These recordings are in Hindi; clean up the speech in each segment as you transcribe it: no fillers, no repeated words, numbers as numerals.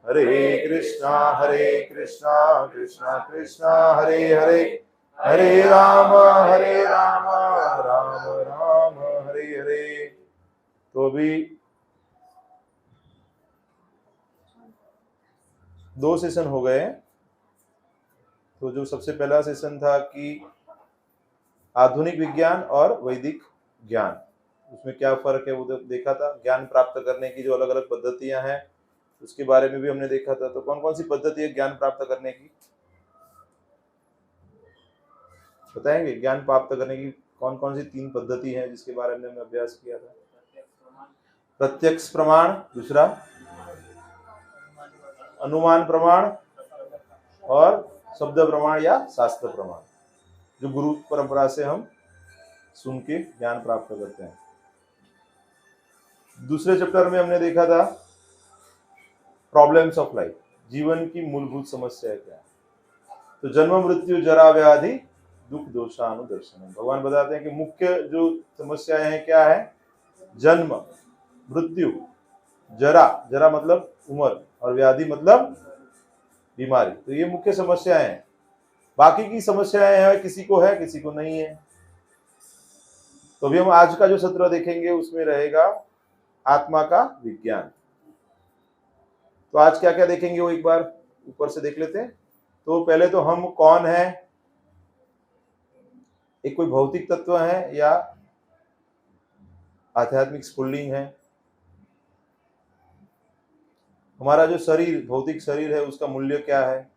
हरे कृष्णा कृष्णा कृष्णा हरे हरे, हरे राम राम राम हरे हरे। तो अभी 2 सेशन हो गए। तो जो सबसे पहला सेशन था कि आधुनिक विज्ञान और वैदिक ज्ञान, उसमें क्या फर्क है वो देखा था। ज्ञान प्राप्त करने की जो अलग अलग पद्धतियां हैं उसके बारे में भी हमने देखा था। तो कौन कौन सी पद्धति है ज्ञान प्राप्त करने की, बताएंगे? ज्ञान प्राप्त करने की कौन कौन सी 3 पद्धति है जिसके बारे में हमने अभ्यास किया था? प्रत्यक्ष प्रमाण, दूसरा अनुमान प्रमाण, और शब्द प्रमाण या शास्त्र प्रमाण, जो गुरु परंपरा से हम सुन के ज्ञान प्राप्त करते हैं। दूसरे चैप्टर में हमने देखा था प्रॉब्लम्स ऑफ लाइफ, जीवन की मूलभूत समस्या क्या है। तो जन्म मृत्यु जरा व्याधि दुख दोषानुदर्शन, भगवान बताते हैं कि मुख्य जो समस्याएं हैं क्या है? जन्म, मृत्यु, जरा, जरा मतलब उम्र, और व्याधि मतलब बीमारी। तो ये मुख्य समस्याएं हैं। बाकी की समस्याएं हैं किसी को है किसी को नहीं है। तो अभी हम आज का जो सत्र देखेंगे उसमें रहेगा आत्मा का विज्ञान। तो आज क्या क्या देखेंगे वो एक बार ऊपर से देख लेते हैं। तो पहले तो हम कौन है, एक कोई भौतिक तत्व है या आध्यात्मिक स्फुल्लिंग है। हमारा जो शरीर, भौतिक शरीर है, उसका मूल्य क्या है,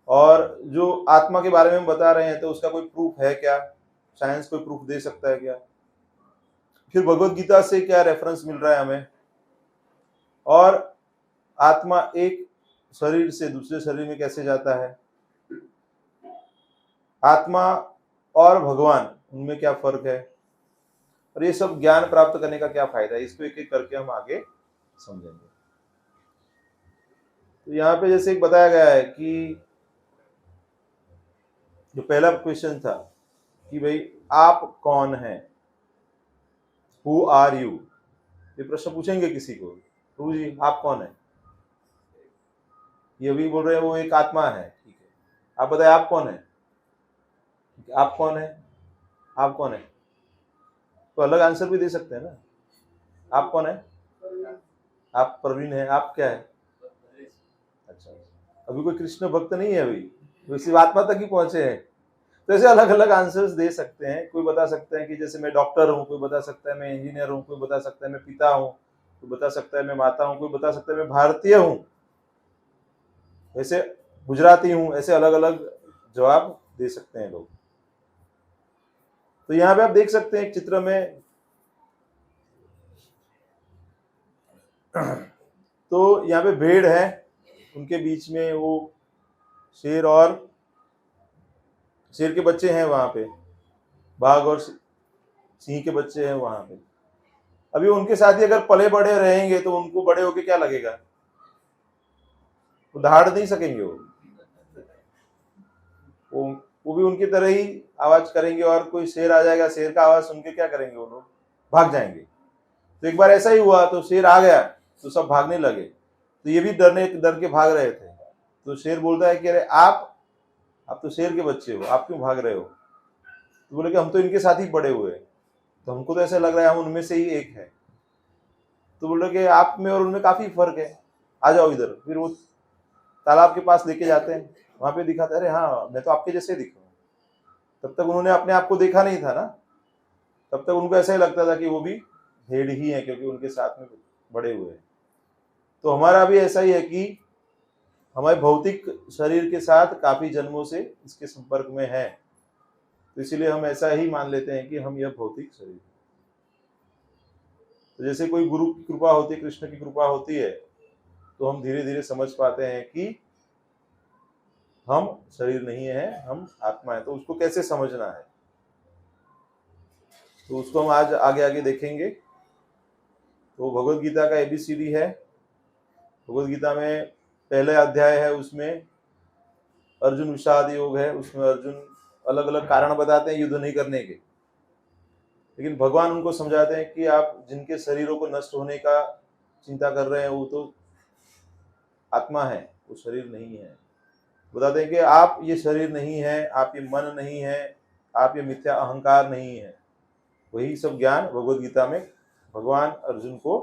और जो आत्मा के बारे में हम बता रहे हैं तो उसका कोई प्रूफ है क्या, साइंस कोई प्रूफ दे सकता है क्या, फिर भगवत गीता से क्या रेफरेंस मिल रहा है हमें, और आत्मा एक शरीर से दूसरे शरीर में कैसे जाता है, आत्मा और भगवान उनमें क्या फर्क है, और ये सब ज्ञान प्राप्त करने का क्या फायदा है, इसको एक एक करके हम आगे समझेंगे। तो यहाँ पे जैसे एक बताया गया है कि जो पहला क्वेश्चन था कि भाई आप कौन है, हु आर यू, ये प्रश्न पूछेंगे किसी को, प्रभु जी आप कौन है, ये भी बोल रहे हैं वो एक आत्मा है, ठीक है, आप बताए आप कौन है, आप कौन है, आप कौन है, तो अलग आंसर भी दे सकते हैं ना। आप कौन है, आप प्रवीण है, आप क्या है, अच्छा, अभी कोई कृष्ण भक्त नहीं है, अभी तो इसी आत्मा तक ही पहुंचे हैं। तो ऐसे अलग अलग आंसर्स दे सकते हैं। कोई बता सकता है कि जैसे मैं डॉक्टर हूँ, कोई बता सकता है मैं इंजीनियर हूँ, कोई बता सकता है मैं पिता हूँ, कोई बता सकता है मैं माता हूँ, कोई बता सकता है मैं भारतीय हूँ, ऐसे गुजराती हूँ, ऐसे अलग अलग जवाब दे सकते हैं लोग। तो यहाँ पे आप देख सकते हैं एक चित्र में तो यहाँ पे भेड़ है, उनके बीच में वो शेर और शेर के बच्चे हैं, वहां पे बाघ और सिंह के बच्चे हैं वहां पे। अभी उनके साथ ही अगर पले बड़े रहेंगे तो उनको बड़े होके क्या लगेगा, वो दहाड़ नहीं सकेंगे, वो भी उनकी तरह ही आवाज करेंगे, और कोई शेर आ जाएगा, शेर का आवाज सुन के क्या करेंगे, वो लोग भाग जाएंगे। तो एक बार ऐसा ही हुआ, तो शेर आ गया तो सब भागने लगे, तो ये भी डर के भाग रहे थे। तो शेर बोलता है कि अरे आप तो शेर के बच्चे हो, आप क्यों भाग रहे हो? तो बोले कि हम तो इनके साथ ही बड़े हुए, तो हमको तो ऐसा लग रहा है हम उनमें से ही एक है। तो बोल रहे कि आप में और उनमें काफी फर्क है, आ जाओ इधर। फिर वो तालाब के पास लेके जाते हैं, वहां पे दिखाते अरे हाँ मैं तो आपके जैसे दिख रहा हूँ। तब तक उन्होंने अपने आप को देखा नहीं था ना, तब तक उनको ऐसा ही लगता था कि वो भी भेड़ ही है, क्योंकि उनके साथ में बड़े हुए हैं। तो हमारा भी ऐसा ही है कि हमारे भौतिक शरीर के साथ काफी जन्मों से इसके संपर्क में है, तो इसीलिए हम ऐसा ही मान लेते हैं कि हम यह भौतिक शरीर। तो जैसे कोई गुरु की कृपा होती है, कृष्ण की कृपा होती है, तो हम धीरे धीरे समझ पाते हैं कि हम शरीर नहीं है, हम आत्मा है। तो उसको कैसे समझना है, तो उसको हम आज आगे आगे देखेंगे। तो भगवत गीता का ABCD है। भगवत गीता में पहले अध्याय है, उसमें अर्जुन विषाद योग है। उसमें अर्जुन अलग अलग कारण बताते हैं युद्ध नहीं करने के, लेकिन भगवान उनको समझाते हैं कि आप जिनके शरीरों को नष्ट होने का चिंता कर रहे हैं वो तो आत्मा है, वो शरीर नहीं है। बताते हैं कि आप ये शरीर नहीं है, आप ये मन नहीं है, आप ये मिथ्या अहंकार नहीं है। वही सब ज्ञान भगवद गीता में भगवान अर्जुन को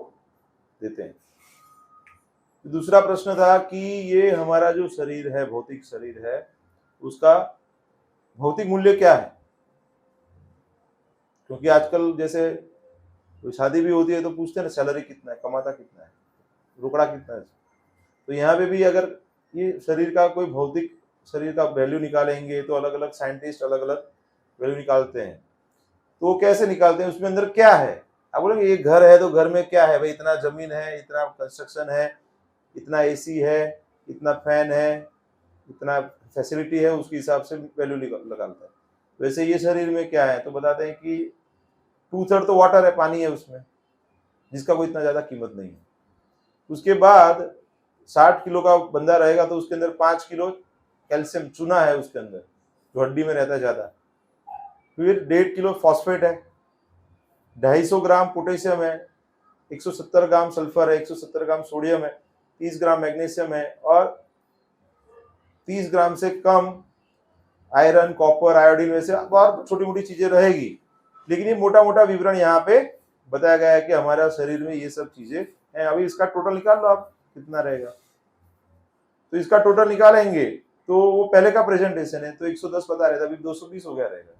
देते हैं। दूसरा प्रश्न था कि ये हमारा जो शरीर है, भौतिक शरीर है, उसका भौतिक मूल्य क्या है? क्योंकि आजकल जैसे कोई शादी भी होती है तो पूछते हैं ना, सैलरी कितना है, कमाता कितना है, रुपड़ा कितना है। तो यहाँ पे भी अगर ये शरीर का कोई भौतिक शरीर का वैल्यू निकालेंगे तो अलग अलग साइंटिस्ट अलग अलग वैल्यू निकालते हैं। तो वो कैसे निकालते हैं, उसमें अंदर क्या है? आप बोलेंगे ये घर है तो घर में क्या है भाई, इतना जमीन है, इतना कंस्ट्रक्शन है, इतना एसी है, इतना फैन है, इतना फैसिलिटी है, उसके हिसाब से वैल्यू लगाता है। वैसे ये शरीर में क्या है, तो बताते हैं कि 2/3 तो वाटर है, पानी है उसमें, जिसका कोई इतना ज्यादा कीमत नहीं है। उसके बाद 60 किलो का बंदा रहेगा तो उसके अंदर 5 किलो कैल्शियम चूना है उसके अंदर, जो हड्डी में रहता है ज्यादा। फिर 1.5 किलो फॉस्फेट है, 250 ग्राम पोटेशियम है, 170 ग्राम सल्फर है, 170 ग्राम सोडियम है, 30 ग्राम मैग्नीशियम है, और 30 ग्राम से कम आयरन, कॉपर, आयोडीन, वैसे और छोटी मोटी चीजें रहेगी। लेकिन ये मोटा मोटा विवरण यहाँ पे बताया गया है कि हमारा शरीर में ये सब चीजें हैं। अभी इसका टोटल निकाल लो आप, कितना रहेगा। तो इसका टोटल निकालेंगे तो वो पहले का प्रेजेंटेशन है तो 110 बता रहे थे, अभी 220 हो गया रहेगा।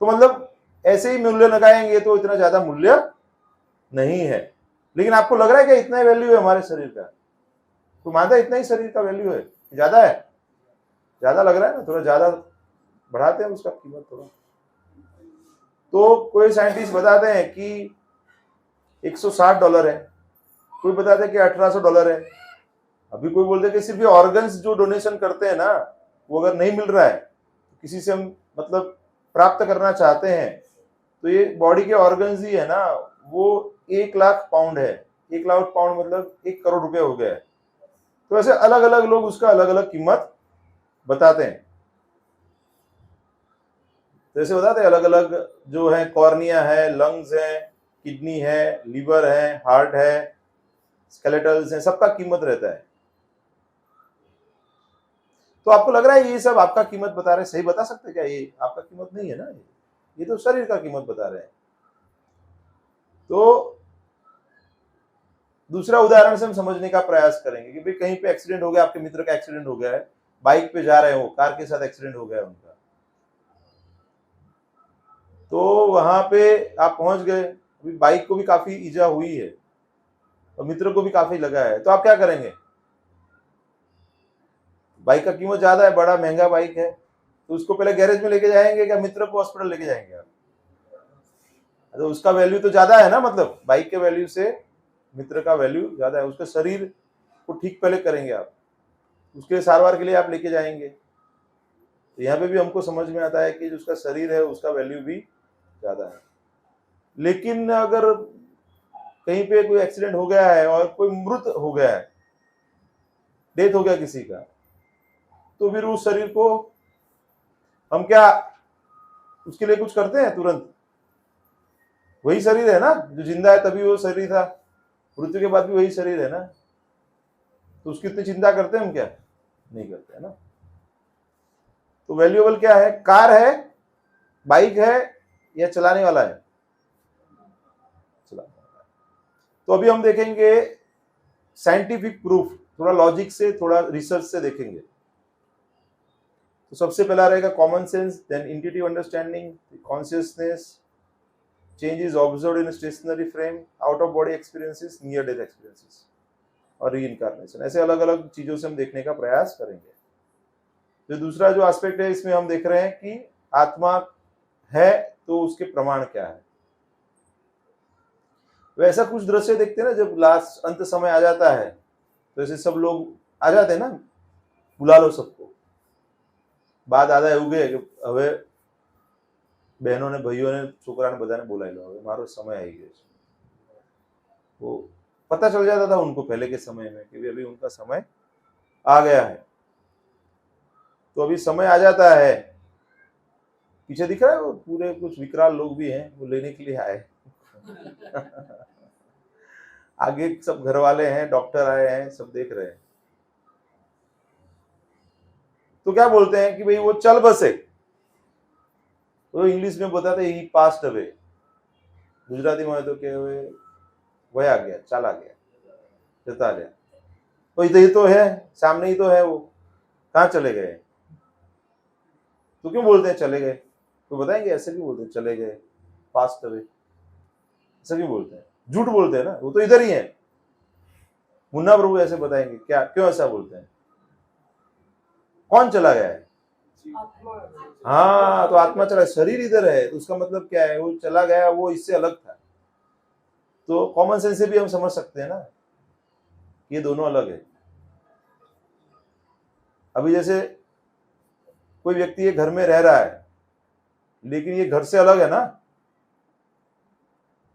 तो मतलब ऐसे ही मूल्य लगाएंगे तो इतना ज्यादा मूल्य नहीं है। लेकिन आपको लग रहा है कि इतना ही वैल्यू है हमारे शरीर का? तो मानता है इतना ही शरीर का वैल्यू है? ज्यादा है? ज्यादा लग रहा है ना, थोड़ा ज्यादा बढ़ाते हैं उसका कीमत थोड़ा। तो कोई साइंटिस्ट बताते हैं कि $160 है, कोई बताते हैं कि $1800 है। अभी कोई बोलते हैं कि सिर्फ ये ऑर्गन्स जो डोनेशन करते हैं ना, वो अगर नहीं मिल रहा है, किसी से हम मतलब प्राप्त करना चाहते हैं, तो ये बॉडी के ऑर्गन्स ही है ना, वो 1 लाख पाउंड है। 1 लाख पाउंड मतलब 1 करोड़ रुपए हो गया है। तो ऐसे अलग अलग लोग उसका अलग अलग कीमत बताते हैं। जैसे बताते हैं अलग अलग जो है, कॉर्निया है, लंग्स है, किडनी है, लीवर है, हार्ट है, स्केलेटल्स है, सबका कीमत रहता है। तो आपको लग रहा है ये सब आपका कीमत बता रहे हैं, सही बता सकते क्या? ये आपका कीमत नहीं है ना, ये तो शरीर का कीमत बता रहे हैं। तो दूसरा उदाहरण से हम समझने का प्रयास करेंगे कि भाई कहीं पे एक्सीडेंट हो गया, आपके मित्र का एक्सीडेंट हो गया है, बाइक पे जा रहे हो, कार के साथ एक्सीडेंट हो गया उनका, तो वहां पे आप पहुंच गए, अभी बाइक को भी काफी ईजा हुई है और मित्र को भी काफी लगा है, तो आप क्या करेंगे? बाइक का कीमत ज्यादा है, बड़ा महंगा बाइक है, तो उसको पहले गैरेज में लेके जाएंगे क्या मित्र को हॉस्पिटल लेके जाएंगे आप? तो उसका वैल्यू तो ज्यादा है ना, मतलब बाइक के वैल्यू से मित्र का वैल्यू ज्यादा है। उसके शरीर को ठीक पहले करेंगे आप, उसके सारवार के लिए आप लेके जाएंगे। तो यहाँ पे भी हमको समझ में आता है कि जो उसका शरीर है उसका वैल्यू भी ज्यादा है। लेकिन अगर कहीं पे कोई एक्सीडेंट हो गया है और कोई मृत हो गया है, डेथ हो गया किसी का, तो फिर उस शरीर को हम क्या उसके लिए कुछ करते हैं तुरंत? वही शरीर है ना जो जिंदा है, तभी वो शरीर था, मृत्यु के बाद भी वही शरीर है ना, तो उसकी इतनी चिंता करते हैं हम क्या? नहीं करते है ना। तो वैल्यूएबल क्या है? कार है, बाइक है, या चलाने वाला है? चलाने वाला है। तो अभी हम देखेंगे साइंटिफिक प्रूफ, थोड़ा लॉजिक से, थोड़ा रिसर्च से देखेंगे। तो सबसे पहला रहेगा common sense, then intuitive understanding, consciousness, changes observed in stationary frame, out of body experiences, near death experiences और रीइंकार्नेशन। ऐसे अलग अलग चीजों से हम देखने का प्रयास करेंगे। जो दूसरा जो एस्पेक्ट है इसमें हम देख रहे हैं कि आत्मा है तो उसके प्रमाण क्या है। वैसा कुछ दृश्य देखते हैं ना, जब लास्ट अंत समय आ जाता है तो ऐसे सब लोग आ जाते हैं ना, बुला लो सबको, बात आधा એવું કે હવે બહેનો ને ભાઈઓ ને છોકરા ने બધાને બોલાવી लो, હવે મારો समय આવી ગયો છે। वो पता चल जाता था उनको पहले के समय में कि अभी उनका समय आ गया है। तो अभी समय आ जाता है, पीछे दिख रहा है वो पूरे कुछ विकराल लोग भी हैं, वो लेने के लिए आए। आगे सब घर वाले हैं, डॉक्टर आए हैं, सब देख रहे हैं। तो क्या बोलते हैं कि भाई वो चल बसे, तो इंग्लिश में बताते ही पास्ट अवे, गुजराती में तो क्या हुए, वह आ गया, चला गया, जता गया। तो ये तो है, सामने ही तो है, वो कहाँ चले गए? तो क्यों बोलते हैं चले गए? तो बताएंगे ऐसे क्यों बोलते हैं चले गए, पास्ट अवे, ऐसा क्यों बोलते हैं? झूठ बोलते हैं ना, वो तो इधर ही है। मुन्ना प्रभु ऐसे बताएंगे क्या, क्यों ऐसा बोलते हैं? कौन चला गया है? हाँ, तो आत्मा चला, शरीर इधर है, तो उसका मतलब क्या है? वो चला गया, वो इससे अलग था। तो कॉमन सेंस से भी हम समझ सकते हैं ना, ये दोनों अलग है। अभी जैसे कोई व्यक्ति ये घर में रह रहा है, लेकिन ये घर से अलग है ना,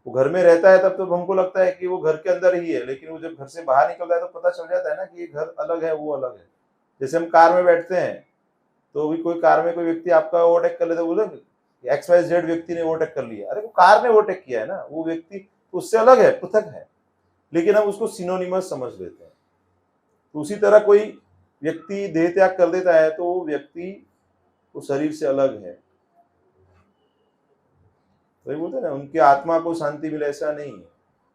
वो घर में रहता है तब तो हमको लगता है कि वो घर के अंदर ही है, लेकिन वो जब घर से बाहर निकलता है तो पता चल जाता है ना कि ये घर अलग है, वो अलग है। जैसे हम कार में बैठते हैं, तो भी कोई कार में कोई व्यक्ति आपका ओवरटेक कर लेता है, बोले XYZ व्यक्ति ने ओवरटेक कर लिया, अरे वो कार ने ओवरटेक किया है ना, वो व्यक्ति उससे अलग है, पृथक है, लेकिन हम उसको सिनोनिमस समझ लेते हैं। तो उसी तरह कोई व्यक्ति देह त्याग कर देता है तो वो व्यक्ति वो शरीर से अलग है। तो ये बोलते हैं ना, उनकी आत्मा को शांति मिले, ऐसा नहीं है,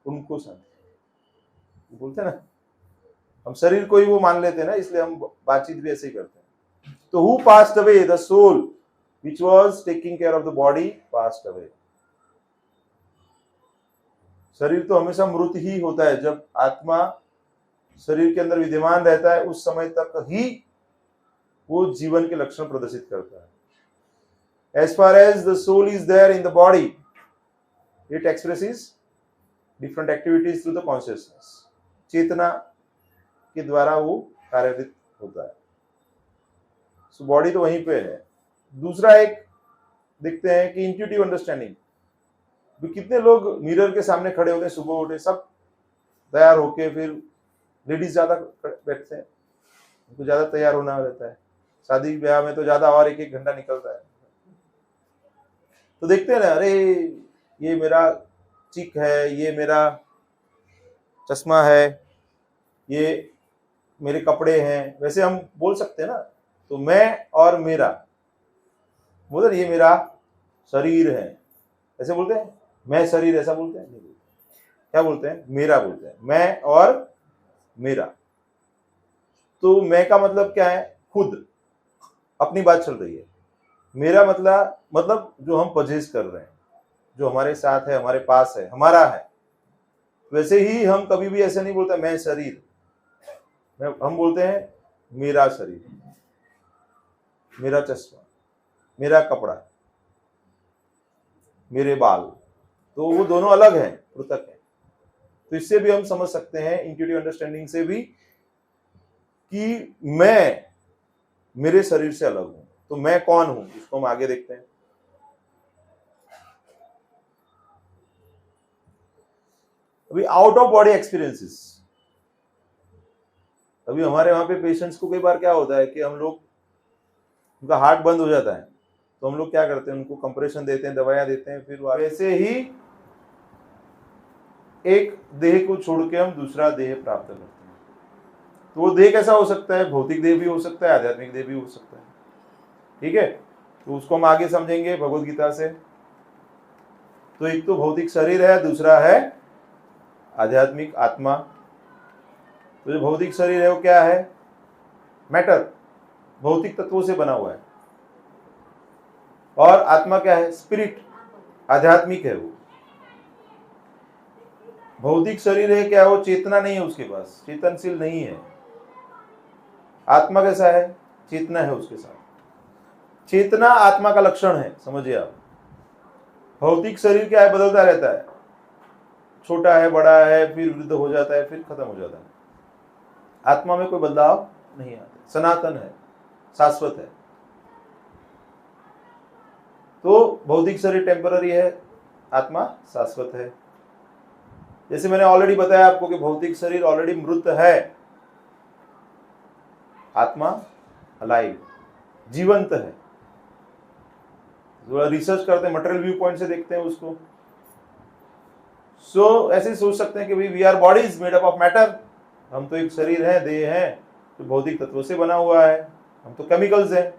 उनको शांति बोलते हैं ना, हम शरीर को ही वो मान लेते हैं ना, इसलिए हम बातचीत भी ऐसे ही करते हैं। तो who passed away, the soul which was taking care of the body passed away। शरीर तो हमेशा मृत ही होता है, जब आत्मा शरीर के अंदर विद्यमान रहता है उस समय तक ही वो जीवन के लक्षण प्रदर्शित करता है। As far as the soul is there in the body, it expresses different activities through the consciousness। चेतना के द्वारा वो कार्यरत होता है। सो बॉडी तो वहीं पे है। दूसरा एक देखते हैं कि इंट्यूटिव अंडरस्टैंडिंग। कितने लोग मिरर के सामने खड़े होते हैं, सुबह उठे सब तैयार होके, फिर लेडीज ज्यादा बैठते हैं, उनको ज्यादा तैयार होना रहता है, शादी ब्याह में तो ज्यादा और 1-1 घंटा निकलता है। तो देखते हैं ना, अरे ये मेरा चिक है, ये मेरा चश्मा है, ये मेरे कपड़े हैं, वैसे हम बोल सकते हैं ना। तो मैं और मेरा, बोलते ये मेरा शरीर है, ऐसे बोलते हैं, मैं शरीर ऐसा बोलते हैं, नहीं बोलते। क्या बोलते हैं? मेरा बोलते हैं, मैं और मेरा। तो मैं का मतलब क्या है? खुद, अपनी बात चल रही है। मेरा मतलब जो हम पजेस कर रहे हैं, जो हमारे साथ है, हमारे पास है, हमारा है। वैसे ही हम कभी भी ऐसे नहीं बोलते मैं शरीर, हम बोलते हैं मेरा शरीर, मेरा चश्मा, मेरा कपड़ा, मेरे बाल। तो वो दोनों अलग हैं, पृथक है। तो इससे भी हम समझ सकते हैं, इंट्यूटिव अंडरस्टैंडिंग से भी, कि मैं मेरे शरीर से अलग हूं। तो मैं कौन हूं, इसको हम आगे देखते हैं। अभी आउट ऑफ बॉडी एक्सपीरियंसेस। अभी हमारे वहां पे पेशेंट्स को कई बार क्या होता है कि हम लोग, उनका हार्ट बंद हो जाता है, तो हम लोग क्या करते हैं, उनको कंप्रेशन देते हैं, दवाइयां देते हैं, फिर वैसे ही एक देह को छोड़ के हम दूसरा देह प्राप्त करते हैं। तो वो देह कैसा हो सकता है? भौतिक देह भी हो सकता है, आध्यात्मिक देह भी हो सकता है। ठीक है, तो उसको हम आगे समझेंगे भगवद गीता से। तो एक तो भौतिक शरीर है, दूसरा है आध्यात्मिक आत्मा। तो जो भौतिक शरीर है वो क्या है? मैटर, भौतिक तत्वों से बना हुआ है। और आत्मा क्या है? स्पिरिट, आध्यात्मिक है वो। भौतिक शरीर है क्या? वो चेतना नहीं है उसके पास, चेतनशील नहीं है। आत्मा कैसा है? चेतना है उसके साथ। चेतना आत्मा का लक्षण है, समझिए आप। भौतिक शरीर क्या है? बदलता रहता है, छोटा है, बड़ा है, फिर वृद्ध हो जाता है, फिर खत्म हो जाता है। आत्मा में कोई बदलाव नहीं आता, सनातन है, शाश्वत है। तो भौतिक शरीर टेम्पररी है, आत्मा शाश्वत है। जैसे मैंने ऑलरेडी बताया आपको कि भौतिक शरीर ऑलरेडी मृत है, आत्मा अलाइव, जीवंत है। थोड़ा रिसर्च करते हैं, मटेरियल व्यू पॉइंट से देखते हैं उसको। सो ऐसे सोच सकते हैं कि भाई we are bodies made up of matter, हम तो एक शरीर है, देह है जो भौतिक तत्वों से बना हुआ है, हम तो केमिकल्स हैं।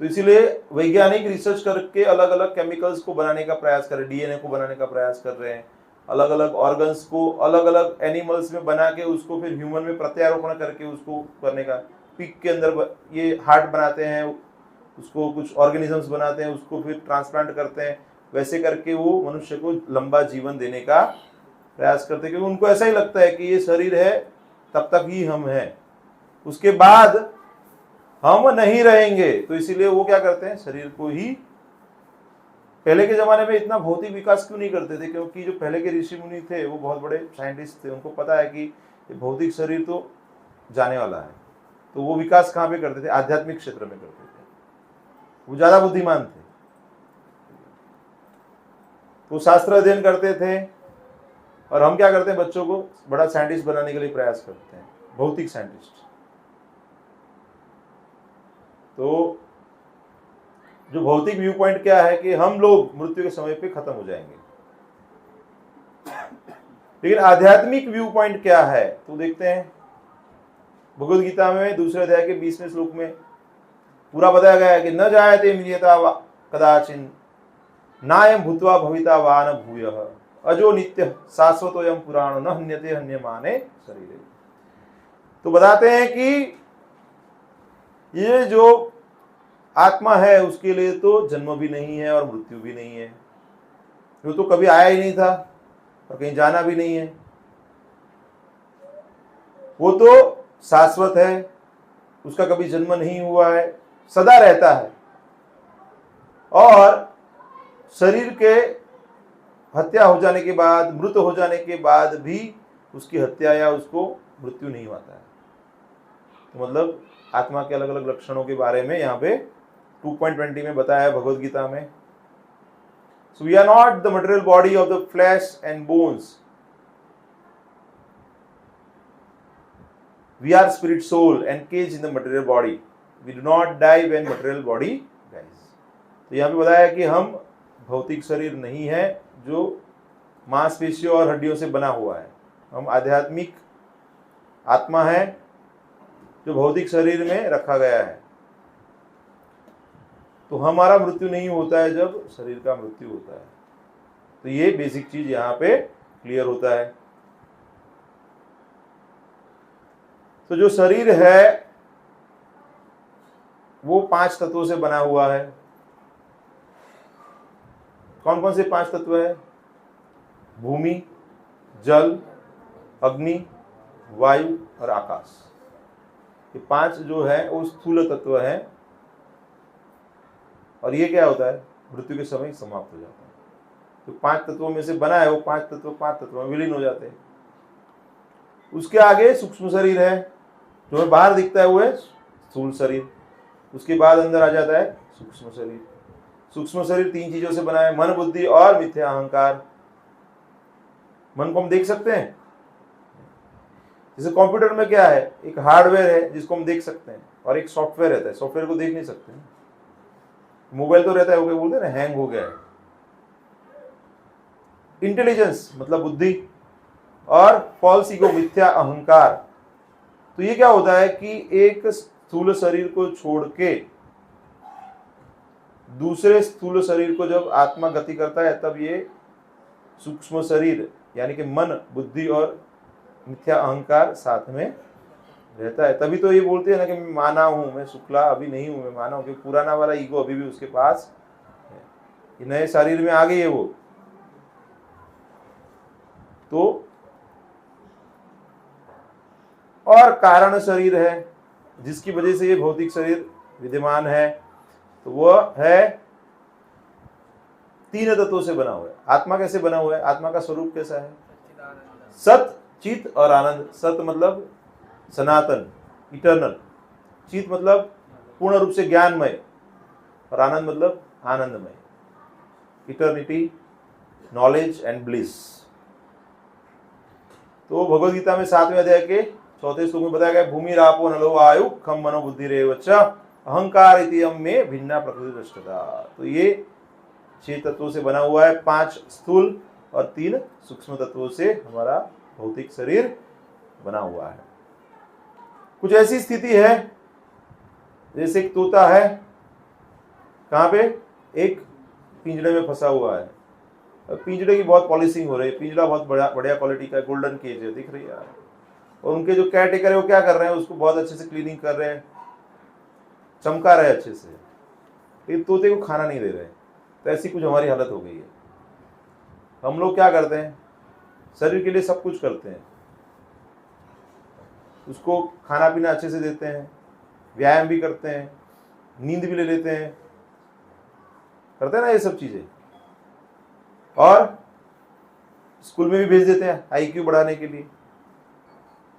तो इसीलिए वैज्ञानिक रिसर्च करके अलग अलग केमिकल्स को बनाने का प्रयास कर रहे हैं, डीएनए को बनाने का प्रयास कर रहे हैं, अलग अलग ऑर्गन्स को अलग अलग एनिमल्स में बना के उसको फिर ह्यूमन में प्रत्यारोपण करके उसको करने का, पिग के अंदर ये हार्ट बनाते हैं, उसको कुछ ऑर्गेनिजम्स बनाते हैं, उसको फिर ट्रांसप्लांट करते हैं, वैसे करके वो मनुष्य को लंबा जीवन देने का प्रयास करते हैं, क्योंकि उनको ऐसा ही लगता है कि ये शरीर है तब तक ही हम हैं, उसके बाद हम नहीं रहेंगे। तो इसीलिए वो क्या करते हैं, शरीर को ही, पहले के जमाने में इतना भौतिक विकास क्यों नहीं करते थे, क्योंकि जो पहले के ऋषि मुनि थे वो बहुत बड़े साइंटिस्ट थे, उनको पता है कि भौतिक शरीर तो जाने वाला है, तो वो विकास कहाँ पे करते थे, आध्यात्मिक क्षेत्र में करते थे, वो ज्यादा बुद्धिमान थे, वो शास्त्र अध्ययन करते थे। और हम क्या करते हैं, बच्चों को बड़ा साइंटिस्ट बनाने के लिए प्रयास करते हैं, भौतिक साइंटिस्ट। तो जो भौतिक व्यू पॉइंट क्या है कि हम लोग मृत्यु के समय पे खत्म हो जाएंगे, लेकिन आध्यात्मिक व्यू पॉइंट क्या है तो देखते हैं भगवद गीता में दूसरे अध्याय के 20वें श्लोक में पूरा बताया गया है कि न जायते म्रियता कदाचिन नायम भूत्वा भविता वा न भूयः अजो नित्य शाश्वतोयम पुराण न हन्यते हन्यमाने शरीरे। तो बताते हैं कि ये जो आत्मा है उसके लिए तो जन्म भी नहीं है और मृत्यु भी नहीं है, वो तो कभी आया ही नहीं था और कहीं जाना भी नहीं है, वो तो शाश्वत है, उसका कभी जन्म नहीं हुआ है, सदा रहता है, और शरीर के हत्या हो जाने के बाद, मृत हो जाने के बाद भी उसकी हत्या या उसको मृत्यु नहीं होता है। तो मतलब आत्मा के अलग अलग लक्षणों के बारे में यहाँ पे 2.20 में बताया है भगवद गीता में। So we are not the material body of the flesh and bones. We are spirit soul encaged in the material body. We do not die when material body dies. तो यहाँ पे बताया कि हम भौतिक शरीर नहीं है जो मांसपेशियों और हड्डियों से बना हुआ है, हम आध्यात्मिक आत्मा है जो भौतिक शरीर में रखा गया है। तो हमारा मृत्यु नहीं होता है जब शरीर का मृत्यु होता है। तो ये बेसिक चीज यहाँ पे क्लियर होता है। तो जो शरीर है वो 5 तत्वों से बना हुआ है। कौन कौन से 5 तत्व है? भूमि, जल, अग्नि, वायु और आकाश। ये 5 जो है वो स्थूल तत्व है, और ये क्या होता है, मृत्यु के समय समाप्त हो जाता है। तो 5 तत्वों में से बना है वो 5 तत्व में विलीन हो जाते हैं। उसके आगे सूक्ष्म शरीर है, जो है बाहर दिखता है वो है स्थूल शरीर। उसके बाद अंदर आ जाता है सूक्ष्म शरीर। सूक्ष्म शरीर 3 चीजों से बना है, मन, बुद्धि और मिथ्या अहंकार। मन को हम देख सकते हैं, जैसे कंप्यूटर में क्या है, एक हार्डवेयर है जिसको हम देख सकते हैं, और एक सॉफ्टवेयर रहता है, सॉफ्टवेयर को देख नहीं सकते। मोबाइल तो रहता है, वो क्या बोलते हैं ना, हैंग हो गया है। इंटेलिजेंस मतलब बुद्धि, और फॉल्स ईगो मिथ्या अहंकार। तो ये क्या होता है कि एक स्थूल शरीर को छोड़ के दूसरे स्थूल शरीर को जब आत्मा गति करता है तब ये सूक्ष्म शरीर यानी कि मन, बुद्धि और मिथ्या अहंकार साथ में रहता है। तभी तो ये बोलते हैं ना कि मैं माना हूं, मैं शुक्ला अभी नहीं हूं, मैं माना हूं, क्योंकि पुराना वाला ईगो अभी भी उसके पास है। ये नए शरीर में आ गई है वो। तो और कारण शरीर है जिसकी वजह से ये भौतिक शरीर विद्यमान है, तो वह है 3 तत्वों से बना हुआ है। आत्मा कैसे बना हुआ है? आत्मा का स्वरूप कैसा है? सत, चित और आनंद। सत मतलब सनातन, इटर्नल। चित मतलब पूर्ण रूप से ज्ञानमय, और आनंद मतलब आनंदमय, इटर्निटी, नॉलेज एंड ब्लिस। तो भगवद गीता में 7वें अध्याय के 4थे श्लोक में बताया गया, भूमि रापो नलो वायु खम मनो बुद्धि रेवच अहंकार इतियम में भिन्ना प्रकृति दृष्टता। तो ये 6 तत्वों से बना हुआ है, 5 स्थूल और 3 सूक्ष्म तत्वों से हमारा भौतिक शरीर बना हुआ है। कुछ ऐसी स्थिति है जैसे एक तोता है, कहाँ पे, एक पिंजड़े में फंसा हुआ है। पिंजड़े की बहुत पॉलिशिंग हो रही है, पिंजड़ा बहुत बढ़िया क्वालिटी का गोल्डन केज है, दिख रही है यार। और उनके जो केयर टेकर है वो क्या कर रहे हैं, उसको बहुत अच्छे से क्लीनिंग कर रहे हैं, चमका रहे हैं अच्छे से, लेकिन तोते को खाना नहीं दे रहे। तो ऐसी कुछ हमारी हालत हो गई है। हम लोग क्या करते हैं, शरीर के लिए सब कुछ करते हैं, उसको खाना पीना अच्छे से देते हैं, व्यायाम भी करते हैं, नींद भी ले लेते हैं, करते हैं ना ये सब चीजें, और स्कूल में भी भेज देते हैं IQ बढ़ाने के लिए।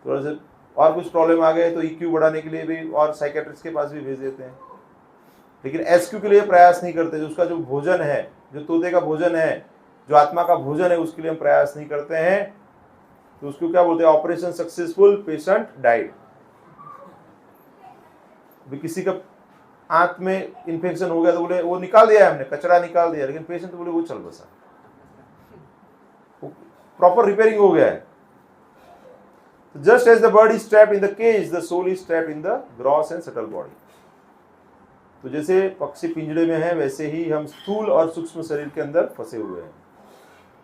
थोड़ा सा और कुछ प्रॉब्लम आ गए तो EQ बढ़ाने के लिए भी और साइकेट्रिस्ट के पास भी भेज देते हैं, लेकिन SQ के लिए प्रयास नहीं करते। जो उसका जो भोजन है, जो तोते का भोजन है, जो आत्मा का भोजन है, उसके लिए हम प्रयास नहीं करते हैं। तो उसको क्या बोलते हैं, ऑपरेशन सक्सेसफुल, पेशेंट डाइड। किसी का आंत में इन्फेक्शन हो गया तो बोले वो निकाल दिया हमने, कचरा निकाल दिया, लेकिन पेशेंट तो बोले वो चल बसा, प्रॉपर रिपेयरिंग हो गया है। Just as the bird is trapped in the cage, the soul is trapped in the gross and subtle body. तो जैसे पक्षी पिंजड़े में है, वैसे ही हम स्थूल और सूक्ष्म शरीर के अंदर फंसे हुए हैं।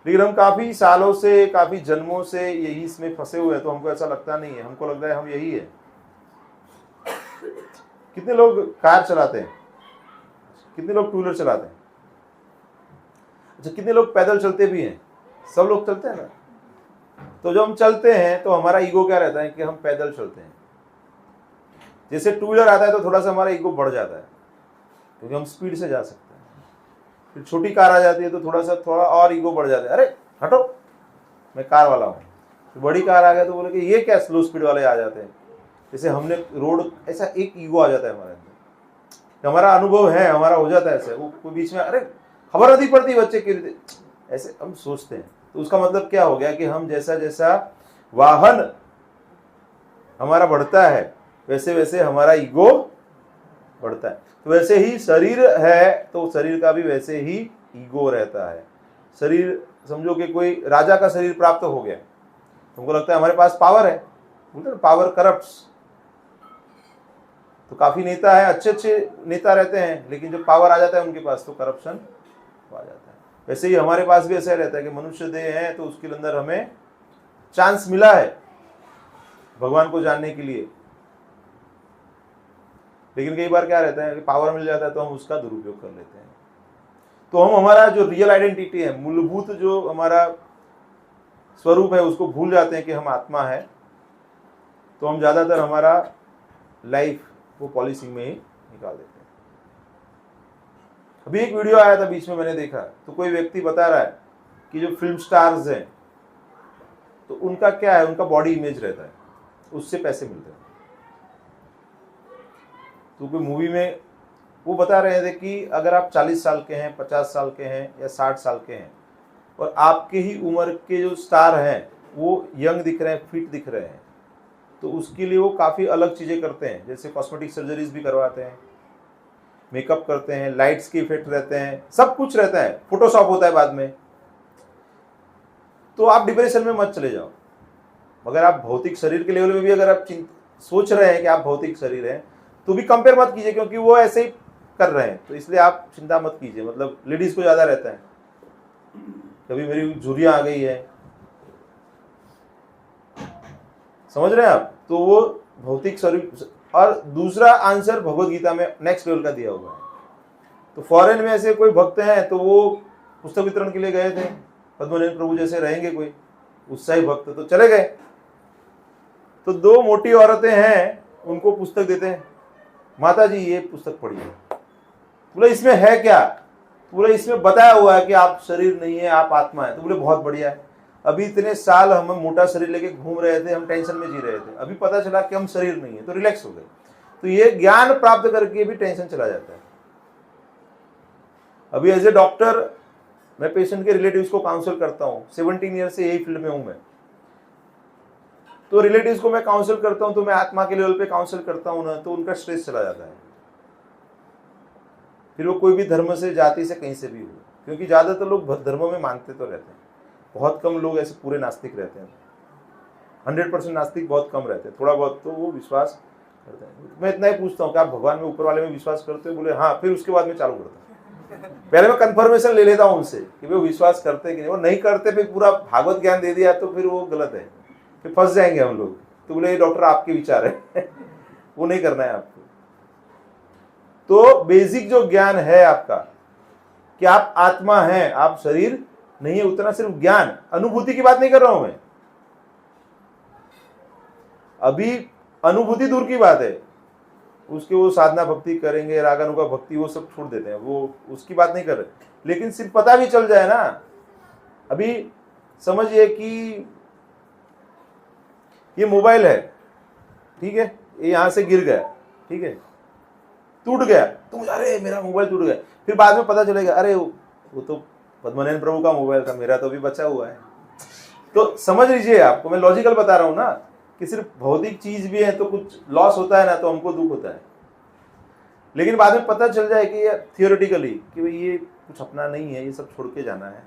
लेकिन हम काफी सालों से, काफी जन्मों से यही इसमें फंसे हुए हैं, तो हमको ऐसा लगता नहीं है। हमको लगता है हम यही है। कितने लोग कार चलाते हैं, कितने लोग टू व्हीलर चलाते हैं, अच्छा कितने लोग पैदल चलते भी हैं, सब लोग चलते हैं ना। तो जब हम चलते हैं तो हमारा ईगो क्या रहता है कि हम पैदल चलते हैं। जैसे टू व्हीलर आता है तो थोड़ा सा हमारा ईगो बढ़ जाता है, क्योंकि हम स्पीड से जा सकते हैं। फिर छोटी कार आ जाती है तो थोड़ा और ईगो बढ़ जाता है, अरे हटो मैं कार वाला हूँ। तो बड़ी कार आ गया तो बोले कि ये क्या स्लो स्पीड वाले आ जाते हैं। जैसे हमने रोड, ऐसा एक ईगो आ जाता है हमारे अंदर, हमारा अनुभव है, हमारा हो जाता है ऐसे। वो कोई बीच में अरे खबर नहीं पड़ती बच्चे की, ऐसे हम सोचते हैं। तो उसका मतलब क्या हो गया कि हम जैसा जैसा वाहन हमारा बढ़ता है वैसे वैसे हमारा ईगो बढ़ता है। तो वैसे ही शरीर है तो शरीर का भी वैसे ही ईगो रहता है। शरीर समझो कि कोई राजा का शरीर प्राप्त हो गया, तुमको लगता है हमारे पास पावर है, बोलते हैं पावर करप्ट्स। तो काफी नेता है, अच्छे अच्छे नेता रहते हैं, लेकिन जब पावर आ जाता है उनके पास तो करप्शन आ जाता है। वैसे ही हमारे पास भी ऐसा रहता है कि मनुष्य देह है तो उसके अंदर हमें चांस मिला है भगवान को जानने के लिए, लेकिन कई बार क्या रहता है कि पावर मिल जाता है तो हम उसका दुरुपयोग कर लेते हैं। तो हम हमारा जो रियल आइडेंटिटी है, मूलभूत जो हमारा स्वरूप है, उसको भूल जाते हैं कि हम आत्मा है। तो हम ज्यादातर हमारा लाइफ वो पॉलिसिंग में ही निकाल देते हैं। अभी एक वीडियो आया था बीच में, मैंने देखा, तो कोई व्यक्ति बता रहा है कि जो फिल्म स्टार्स हैं तो उनका क्या है, उनका बॉडी इमेज रहता है, उससे पैसे मिलते हैं। तो कोई मूवी में वो बता रहे थे कि अगर आप 40 साल के हैं, 50 साल के हैं या 60 साल के हैं और आपके ही उम्र के जो स्टार हैं वो यंग दिख रहे हैं, फिट दिख रहे हैं, तो उसके लिए वो काफ़ी अलग चीज़ें करते हैं। जैसे कॉस्मेटिक सर्जरीज भी करवाते हैं, मेकअप करते हैं, लाइट्स के इफेक्ट रहते हैं, सब कुछ रहता है, फोटोशॉप होता है बाद में। तो आप डिप्रेशन में मत चले जाओ। मगर आप भौतिक शरीर के लेवल में भी अगर आप सोच रहे हैं कि आप भौतिक शरीर हैं तो भी कंपेयर मत कीजिए, क्योंकि वो ऐसे ही कर रहे हैं, तो इसलिए आप चिंता मत कीजिए। मतलब लेडीज को ज़्यादा रहता है, कभी मेरी झुर्रियाँ आ गई है, समझ रहे हैं आप। तो वो भौतिक शरीर। और दूसरा आंसर भगवत गीता में नेक्स्ट लेवल का दिया हुआ है। तो फॉरेन में ऐसे कोई भक्त हैं तो वो पुस्तक वितरण के लिए गए थे, पद्मनाभ प्रभु जैसे रहेंगे कोई उत्साही भक्त, तो चले गए। तो 2 मोटी औरतें हैं, उनको पुस्तक देते हैं, माता जी ये पुस्तक पढ़िए। बोले इसमें है क्या? बोले इसमें बताया हुआ है कि आप शरीर नहीं है, आप आत्मा है। तो बोले बहुत बढ़िया है। अभी इतने साल हम मोटा शरीर लेके घूम रहे थे, हम टेंशन में जी रहे थे, अभी पता चला कि हम शरीर नहीं है, तो रिलैक्स हो गए। तो ये ज्ञान प्राप्त करके भी टेंशन चला जाता है। अभी एज ए डॉक्टर मैं पेशेंट के रिलेटिव्स को काउंसिल करता हूँ, 17 ईयर से यही फील्ड में हूँ मैं। तो रिलेटिव्स को मैं काउंसिल करता हूँ, तो मैं आत्मा के लेवल पे काउंसिल करता हूँ ना, तो उनका स्ट्रेस चला जाता है। फिर वो कोई भी धर्म से, जाति से, कहीं से भी हो, क्योंकि ज्यादातर लोग धर्मों में मानते तो रहते हैं, बहुत कम लोग ऐसे पूरे नास्तिक रहते हैं, 100% नास्तिक बहुत कम रहते हैं, थोड़ा बहुत तो वो विश्वास करते हैं। मैं इतना ही पूछता हूँ कि आप भगवान में, ऊपर वाले में विश्वास करते हो? बोले हाँ। फिर उसके बाद मैं चालू करता हूँ, पहले मैं कंफर्मेशन ले लेता हूँ उनसे कि वो विश्वास करते हैं कि नहीं। वो नहीं करते, फिर पूरा भागवत ज्ञान दे दिया तो फिर वो गलत है, फिर फंस जाएंगे हम लोग। तो बोले डॉक्टर आपके विचार है वो नहीं करना है आपको। तो बेसिक जो ज्ञान है आपका कि आप आत्मा हैं, आप शरीर नहीं है, उतना सिर्फ ज्ञान, अनुभूति की बात नहीं कर रहा हूं मैं। अभी अनुभूति दूर की बात है, उसके वो साधना भक्ति करेंगे, रागानुगा भक्ति, वो सब छोड़ देते हैं, वो उसकी बात नहीं कर रहे। लेकिन सिर्फ पता भी चल जाए ना। अभी समझिए कि ये मोबाइल है, ठीक है, ये यहां से गिर गया, ठीक है, टूट गया, तो अरे मेरा मोबाइल टूट गया। फिर बाद में पता चलेगा अरे वो तो पद्मनाभन प्रभु का मोबाइल था, मेरा तो अभी बचा हुआ है। तो समझ लीजिए, आपको मैं लॉजिकल बता रहा हूं ना कि सिर्फ भौतिक चीज भी है तो कुछ लॉस होता है ना, तो हमको दुख होता है। लेकिन बाद में पता चल जाए कि ये थियोरेटिकली कि भाई ये कुछ अपना नहीं है, ये सब छोड़ के जाना है,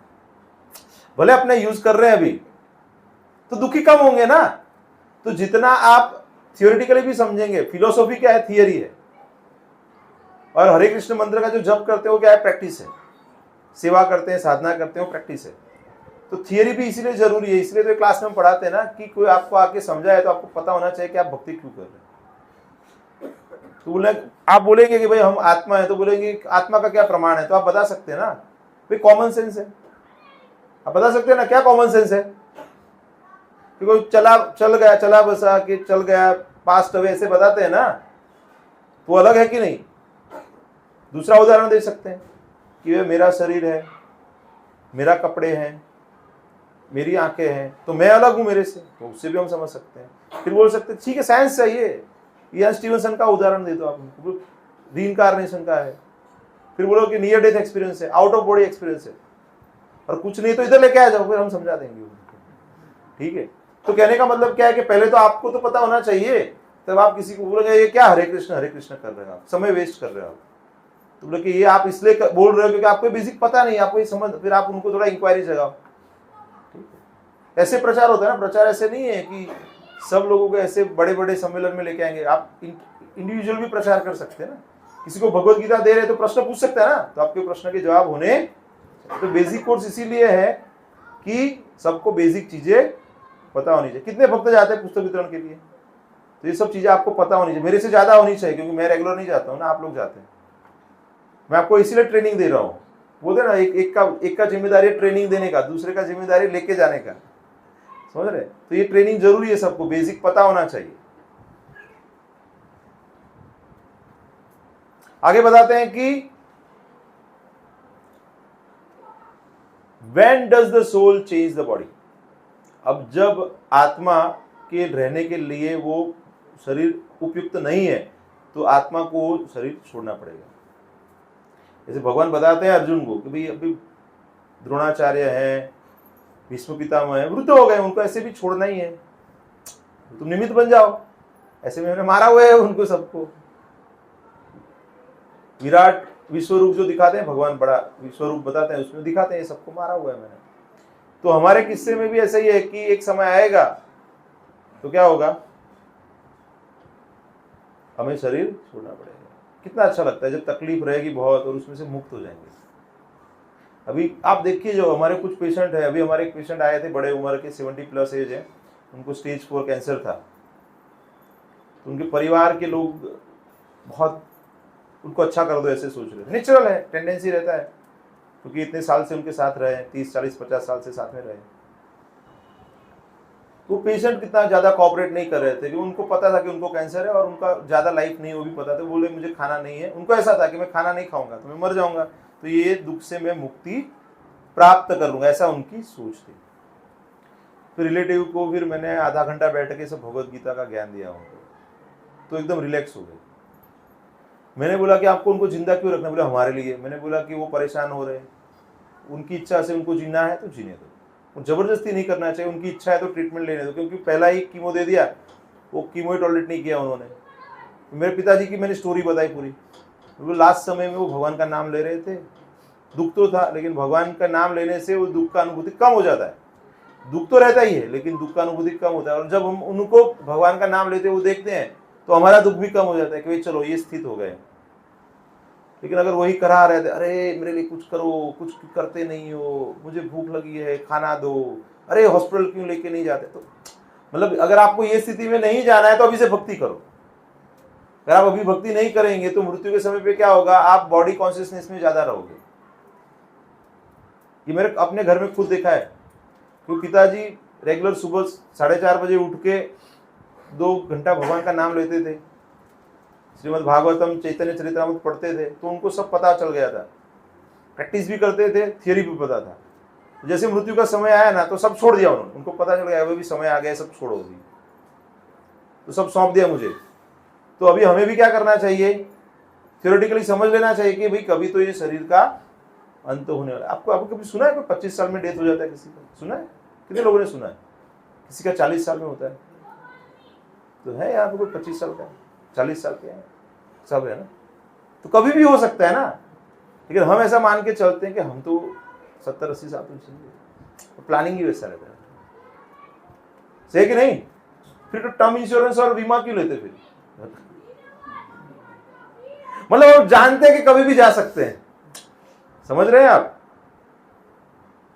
भले अपने यूज कर रहे हैं अभी, तो दुखी कम होंगे ना। तो जितना आप थियोरेटिकली भी समझेंगे, फिलोसॉफी क्या है, थियरी है, और हरे कृष्ण मंत्र का जो जप करते हो क्या है, प्रैक्टिस है। सेवा करते हैं, साधना करते हो, प्रैक्टिस है। तो थियरी भी इसीलिए जरूरी है, इसलिए तो क्लास में पढ़ाते हैं ना कि कोई आपको आके समझाए तो आपको पता होना चाहिए कि आप भक्ति क्यों कर रहे हैं। तो बोले, आप बोलेंगे कि भाई हम आत्मा है, तो बोलेंगे आत्मा का क्या प्रमाण है, तो आप बता सकते हैं ना, भाई कॉमन सेंस है, आप बता सकते हैं ना, क्या कॉमन सेंस है कि कोई चल गया, चला बसा कि चल गया, पास्ट अवे, ऐसे बताते हैं ना, तो अलग है कि नहीं। दूसरा उदाहरण दे सकते हैं कि वे मेरा शरीर है, मेरा कपड़े हैं, मेरी आंखें हैं, तो मैं अलग हूं मेरे से, तो उससे भी हम समझ सकते हैं। फिर बोल सकते हैं ठीक है साइंस चाहिए, ये स्टीवनसन का उदाहरण दे दो आप, रीइंकार्नेशन का है। फिर बोलो कि नियर डेथ एक्सपीरियंस है, आउट ऑफ बॉडी एक्सपीरियंस है, और कुछ नहीं तो इधर लेके आ जाओ, फिर हम समझा देंगे उनको, ठीक है। तो कहने का मतलब क्या है कि पहले तो आपको तो पता होना चाहिए, तब आप किसी को बोलोगे ये क्या हरे कृष्ण कर रहे हो आप, समय वेस्ट कर रहे हो आप। तो बोले कि ये आप इसलिए बोल रहे हो क्योंकि आपको बेसिक पता नहीं, आपको ये समझ, फिर आप उनको थोड़ा इंक्वायरी जगाओ, ठीक है। ऐसे प्रचार होता है ना, प्रचार ऐसे नहीं है कि सब लोगों को ऐसे बड़े बड़े सम्मेलन में लेके आएंगे। आप इंडिविजुअल भी प्रचार कर सकते हैं ना, किसी को भगवत गीता दे रहे तो प्रश्न पूछ सकते हैं ना, तो आपके प्रश्न के जवाब होने। तो बेसिक कोर्स इसीलिए है कि सबको बेसिक चीजें पता होनी चाहिए। कितने भक्त जाते हैं पुस्तक वितरण के लिए, तो ये सब चीजें आपको पता होनी चाहिए, मेरे से ज्यादा होनी चाहिए, क्योंकि मैं रेगुलर नहीं जाता हूँ ना, आप लोग जाते हैं। मैं आपको इसीलिए ट्रेनिंग दे रहा हूँ, बोलते ना एक का जिम्मेदारी है ट्रेनिंग देने का, दूसरे का जिम्मेदारी लेके जाने का, समझ रहे। तो ये ट्रेनिंग जरूरी है, सबको बेसिक पता होना चाहिए। आगे बताते हैं कि when does the soul change the body? अब जब आत्मा के रहने के लिए वो शरीर उपयुक्त नहीं है, तो आत्मा को शरीर छोड़ना पड़ेगा। जैसे भगवान बताते हैं अर्जुन को कि भाई अभी द्रोणाचार्य हैं, भीष्म पितामह हैं, वृद्ध हो गए, उनको ऐसे भी छोड़ना ही है, तुम निमित्त बन जाओ। ऐसे में मैंने मारा हुआ है उनको सबको। विराट विश्वरूप जो दिखाते हैं, भगवान बड़ा विश्वरूप बताते हैं, उसमें दिखाते हैं सबको मारा हुआ है मैंने। तो हमारे किस्से में भी ऐसा ही है कि एक समय आएगा तो क्या होगा, हमें शरीर छोड़ना पड़ेगा। कितना अच्छा लगता है जब तकलीफ रहेगी बहुत और उसमें से मुक्त हो जाएंगे। अभी आप देखिए, जो हमारे कुछ पेशेंट है, अभी हमारे एक पेशेंट आए थे बड़े उम्र के, 70+ एज है, उनको स्टेज 4 कैंसर था। तो उनके परिवार के लोग बहुत उनको अच्छा कर दो ऐसे सोच रहे थे, नेचुरल है, टेंडेंसी रहता है, क्योंकि इतने साल से उनके साथ रहे, 30, 40, 50 साल से साथ में रहे। तो पेशेंट कितना ज्यादा कोऑपरेट नहीं कर रहे थे, क्योंकि उनको पता था कि उनको कैंसर है और उनका ज्यादा लाइफ नहीं, वो भी पता था। बोले मुझे खाना नहीं है, उनको ऐसा था कि मैं खाना नहीं खाऊंगा तो मैं मर जाऊंगा, तो ये दुख से मैं मुक्ति प्राप्त कर लूंगा, ऐसा उनकी सोच थी। फिर रिलेटिव को फिर मैंने आधा घंटा बैठ के सब भगवत गीता का ज्ञान दिया उनको, तो एकदम रिलैक्स हो गए। मैंने बोला कि आपको उनको जिंदा क्यों रखना, बोला हमारे लिए। मैंने बोला कि वो परेशान हो रहे हैं, उनकी इच्छा से उनको जीना है तो जीने दो, जबरदस्ती नहीं करना चाहिए। उनकी इच्छा है तो ट्रीटमेंट लेने दो, क्योंकि पहला ही कीमो दे दिया, वो कीमो ही टॉलरेट नहीं किया उन्होंने। मेरे पिताजी की मैंने स्टोरी बताई पूरी, वो लास्ट समय में वो भगवान का नाम ले रहे थे, दुख तो था, लेकिन भगवान का नाम लेने से वो दुख का अनुभूति कम हो जाता है। दुख तो रहता ही है, लेकिन दुख का अनुभूति कम होता है। और जब हम उनको भगवान का नाम लेते हुए देखते हैं तो हमारा दुख भी कम हो जाता है कि भाई चलो ये स्थित हो गए। लेकिन अगर वही करा रहते, अरे मेरे लिए कुछ करो, कुछ करते नहीं हो, मुझे भूख लगी है खाना दो, अरे हॉस्पिटल क्यों लेके नहीं जाते, तो मतलब अगर आपको ये स्थिति में नहीं जाना है तो अभी से भक्ति करो। अगर आप अभी भक्ति नहीं करेंगे तो मृत्यु के समय पे क्या होगा, आप बॉडी कॉन्शियसनेस में ज्यादा रहोगे। ये मेरे अपने घर में खुद देखा है, क्योंकि पिताजी रेगुलर सुबह 4:30 बजे उठ के 2 घंटा भगवान का नाम लेते थे, श्रीमद् भागवतम चैतन्य चरितामृत पढ़ते थे, तो उनको सब पता चल गया था, प्रैक्टिस भी करते थे, थियरी भी पता था। जैसे मृत्यु का समय आया ना तो सब छोड़ दिया उन्होंने, उनको पता चल गया वो भी समय आ गया, सब छोड़ो भी, तो सब सौंप दिया मुझे। तो अभी हमें भी क्या करना चाहिए, थियोरेटिकली समझ लेना चाहिए कि भाई कभी तो ये शरीर का अंत होने वाला। आपको कभी सुना है कोई 25 साल में डेथ हो जाता है किसी का? सुना है? कितने लोगों ने सुना है? किसी का 40 साल में होता है, तो है यहाँ पे कोई 25 साल का, 40 साल के हैं, सब है ना। तो कभी भी हो सकता है ना, लेकिन हम ऐसा मान के चलते हैं कि हम तो 70-80 साल तो चाहिए, तो प्लानिंग ही वैसा रहता है, सही कि नहीं? फिर तो टर्म इंश्योरेंस और बीमा क्यों लेते फिर? मतलब आप जानते हैं कि कभी भी जा सकते हैं, समझ रहे हैं आप?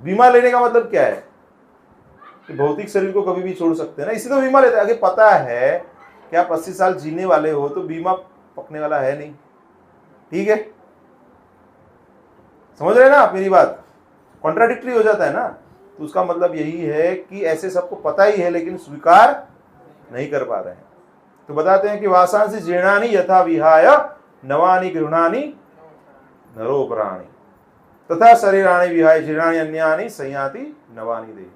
बीमा लेने का मतलब क्या है कि भौतिक शरीर को कभी भी छोड़ सकते हैं ना, इसी तो बीमा लेते हैं। अगर पता है कि आप 80 साल जीने वाले हो तो बीमा पकने वाला है नहीं, ठीक है? समझ रहे हैं ना आप मेरी बात? कॉन्ट्राडिक्टरी हो जाता है ना। तो उसका मतलब यही है कि ऐसे सबको पता ही है लेकिन स्वीकार नहीं कर पा रहे हैं। तो बताते हैं कि वासांसि जीर्णानि यथा विहाय नवानि गृह्णानि नरो प्राणि तथा शरीराणि विहाय जीर्णानि अन्यानि संयाति नवानि देहि।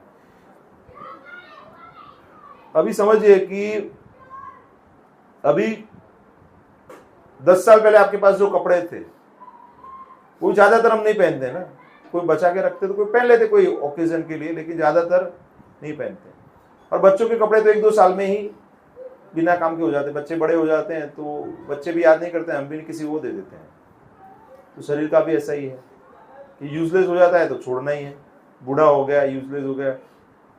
अभी समझिए कि अभी 10 साल पहले आपके पास जो कपड़े थे वो ज्यादातर हम नहीं पहनते ना, कोई बचा के रखते तो कोई पहन लेते कोई ओकेजन के लिए, लेकिन ज्यादातर नहीं पहनते। और बच्चों के कपड़े तो 1-2 साल में ही बिना काम के हो जाते, बच्चे बड़े हो जाते हैं तो बच्चे भी याद नहीं करते, हम भी किसी को दे देते हैं। तो शरीर का भी ऐसा ही है कि यूजलेस हो जाता है तो छोड़ना ही है, बूढ़ा हो गया यूजलेस हो गया।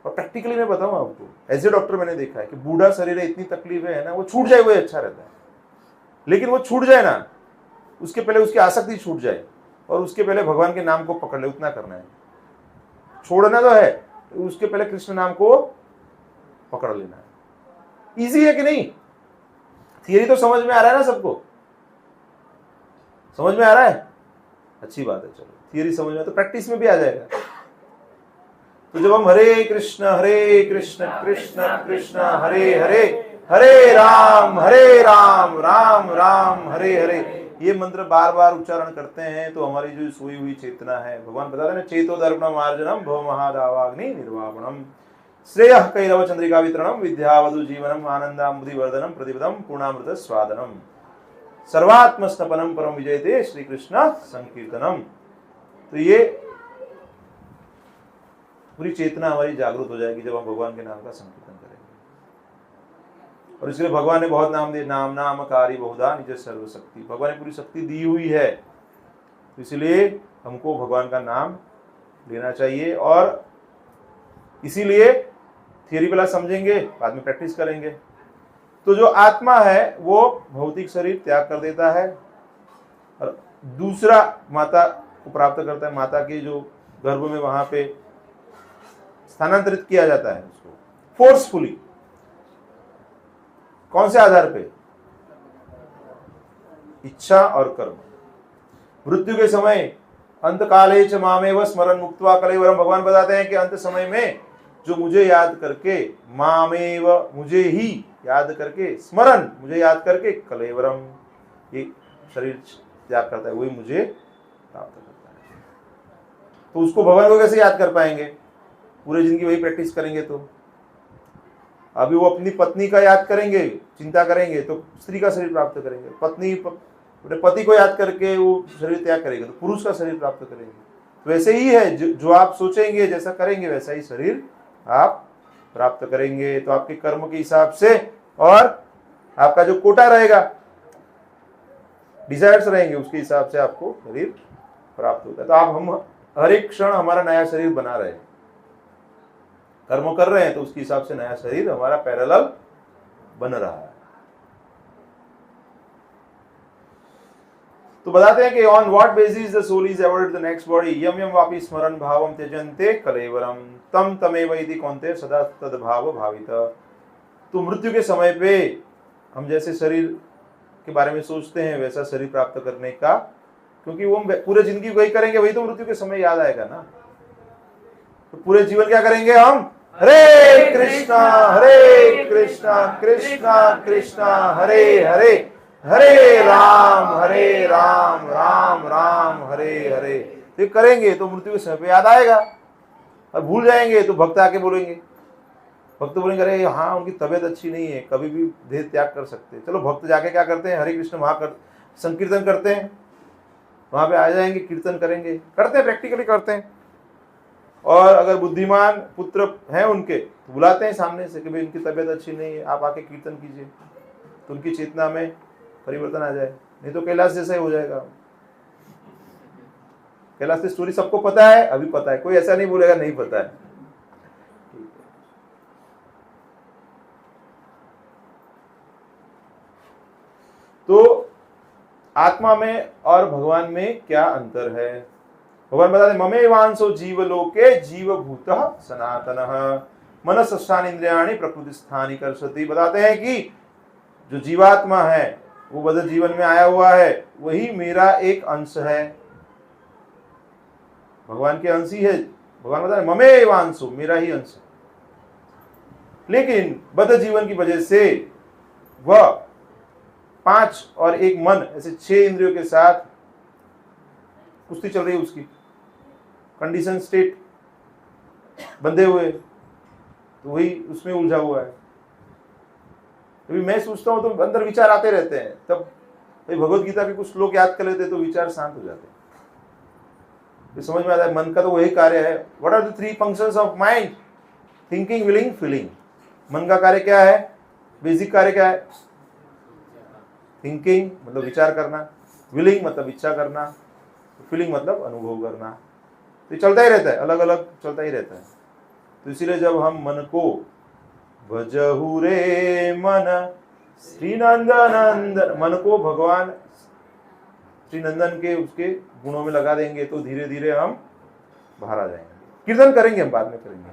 और प्रैक्टिकली मैं बताऊं आपको, एज ए डॉक्टर मैंने देखा है कि बूढ़ा शरीर है, इतनी तकलीफ है ना, वो छूट जाए वो अच्छा रहता है। लेकिन वो छूट जाए ना, उसके पहले उसकी आसक्ति छूट जाए और उसके पहले भगवान के नाम को पकड़ ले, उतना करना है। छोड़ना तो है, उसके पहले कृष्ण नाम को पकड़ लेना है। इजी है कि नहीं? थियरी तो समझ में आ रहा है ना सबको? समझ में आ रहा है? अच्छी बात है, चलो थियरी समझ में तो प्रैक्टिस में भी आ जाएगा। तो जब हम हरे कृष्ण कृष्ण कृष्ण हरे हरे, हरे राम राम राम हरे हरे, ये मंत्र बार बार उच्चारण करते हैं तो हमारी जो सोई हुई चेतना है, भगवान बताते हैं ना, चेतो दर्पणम मार्जनम भव महादावाग्नि निर्वापणम श्रेयः कैरव चंद्रिका वितरणम विद्यावधु जीवनम आनंदाम्बुधि वर्धनम प्रतिपदम पूर्णामृत स्वादनम सर्वात्म स्नपनम परम विजयते श्री कृष्ण संकीर्तनम। तो ये पूरी चेतना हमारी जागृत हो जाएगी जब हम भगवान के नाम का संकीर्तन करेंगे। और इसलिए भगवान ने बहुत नाम दिए, नाम नामकारी बहुधा निज सर्वशक्ति, भगवान ने पूरी शक्ति दी हुई है, तो इसलिए हमको भगवान का नाम लेना चाहिए। और इसीलिए थियरी पहले समझेंगे, बाद में प्रैक्टिस करेंगे। तो जो आत्मा है वो भौतिक शरीर त्याग कर देता है और दूसरा माता को प्राप्त करता है, माता के जो गर्भ में वहां पे स्थानांतरित किया जाता है उसको फोर्सफुली। कौन से आधार पे? इच्छा और कर्म। मृत्यु के समय अंत काले च मामेव स्मरण मुक्त्वा कलेवरम, भगवान बताते हैं कि अंत समय में जो मुझे याद करके, मामेव मुझे ही याद करके, स्मरण मुझे याद करके, कलेवरम ये शरीर त्याग करता है, वही मुझे प्राप्त करता है। तो उसको भगवान को कैसे याद कर पाएंगे? पूरी जिंदगी वही प्रैक्टिस करेंगे। तो अभी वो अपनी पत्नी का याद करेंगे, चिंता करेंगे तो स्त्री का शरीर प्राप्त करेंगे, पत्नी अपने पति को याद करके वो शरीर त्याग करेंगे तो पुरुष का शरीर प्राप्त करेंगे। तो वैसे ही है, जो आप सोचेंगे जैसा करेंगे वैसा ही शरीर आप प्राप्त करेंगे। तो आपके कर्म के हिसाब से और आपका जो कोटा रहेगा, डिजायर्स रहेंगे, उसके हिसाब से आपको शरीर प्राप्त होता है। तो आप हम हर एक क्षण हमारा नया शरीर बना रहे हैं। कर्म कर रहे हैं तो उसके हिसाब से नया शरीर हमारा पैरेलल बन रहा है। तो बताते हैं कि on what basis the soul is awarded the next body यम यम वापि स्मरण भावम त्यजन्ते कलेवरम तम तमेव इति कौन्ते सदा तद्भाव भावित। तो मृत्यु के समय पे हम जैसे शरीर के बारे में सोचते हैं वैसा शरीर प्राप्त करने का, क्योंकि वो हम पूरे जिंदगी वही करेंगे, वही तो मृत्यु के समय याद आएगा ना। तो पूरे जीवन क्या करेंगे हम? हरे कृष्णा कृष्णा कृष्णा हरे हरे, हरे राम राम राम हरे हरे। तो करेंगे तो मृत्यु के समय पे याद आएगा, और भूल जाएंगे तो भक्त आके बोलेंगे, भक्त बोलेंगे अरे हाँ उनकी तबीयत अच्छी नहीं है, कभी भी देह त्याग कर सकते हैं। चलो भक्त जाके क्या करते हैं, हरे कृष्ण संकीर्तन करते हैं, वहां पे आ जाएंगे, कीर्तन करेंगे, करते हैं, प्रैक्टिकली करते हैं। और अगर बुद्धिमान पुत्र हैं उनके तो बुलाते हैं सामने से कि भाई उनकी तबीयत अच्छी नहीं है, आप आके कीर्तन कीजिए, तो उनकी चेतना में परिवर्तन आ जाए। नहीं तो कैलाश जैसा ही हो जाएगा। कैलाश की स्टोरी सबको पता है, अभी पता है, कोई ऐसा नहीं बोलेगा नहीं पता है। तो आत्मा में और भगवान में क्या अंतर है? भगवान बताते ममेवांसो जीवलोके जीवभूतः सनातनः मनस्स्थान इंद्रियाणि प्रकृति स्थानी कर्षति। बताते हैं कि जो जीवात्मा है वो बदल जीवन में आया हुआ है, वही मेरा एक अंश है, भगवान के अंश ही है। भगवान बताते ममेवांसो, मेरा ही अंश है। लेकिन बद्ध जीवन की वजह से वह 5 और 1 मन, ऐसे 6 इंद्रियों के साथ कुश्ती चल रही है उसकी, कंडीशन स्टेट बंधे हुए, तो वही उसमें उलझा हुआ है। अभी मैं सोचता हूं तो अंदर विचार आते रहते हैं, तब भाई भगवत गीता के कुछ श्लोक याद कर लेते तो विचार शांत हो जाते हैं। तो समझ में आता है मन का तो वही कार्य है। What are the 3 functions of mind? Thinking, willing, feeling. मन का कार्य क्या है? बेसिक कार्य क्या है? थिंकिंग मतलब विचार करना, विलिंग मतलब इच्छा करना, फीलिंग मतलब अनुभव करना। तो चलता ही रहता है, अलग अलग चलता ही रहता है। तो इसीलिए जब हम मन को भजहु रे मन श्री नंदन, मन को भगवान श्री नंदन के उसके गुणों में लगा देंगे तो धीरे धीरे हम बाहर आ जाएंगे। कीर्तन करेंगे, हम बाद में करेंगे।